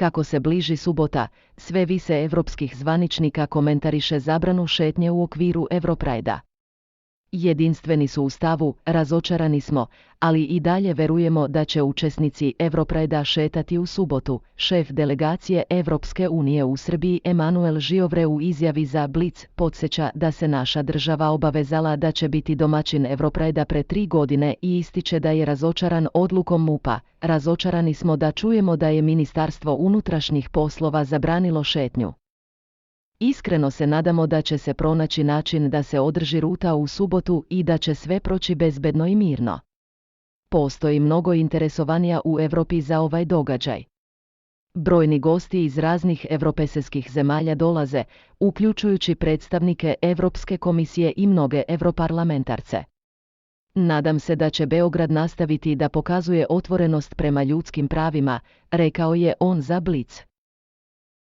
Kako se bliži subota, sve više evropskih zvaničnika komentariše zabranu šetnje u okviru Evroprajda. Jedinstveni su u stavu, razočarani smo, ali i dalje verujemo da će učesnici Evroprajda šetati u subotu. Šef delegacije Evropske unije u Srbiji Emanuel Žiovre u izjavi za Blic podsjeća da se naša država obavezala da će biti domaćin Evroprajda pre 3 godine i ističe da je razočaran odlukom MUP-a. Razočarani smo da čujemo da je Ministarstvo unutrašnjih poslova zabranilo šetnju. Iskreno se nadamo da će se pronaći način da se održi ruta u subotu i da će sve proći bezbedno i mirno. Postoji mnogo interesovanija u Evropi za ovaj događaj. Brojni gosti iz raznih evropejskih zemalja dolaze, uključujući predstavnike Evropske komisije i mnoge europarlamentarce. Nadam se da će Beograd nastaviti da pokazuje otvorenost prema ljudskim pravima, rekao je on za Blic.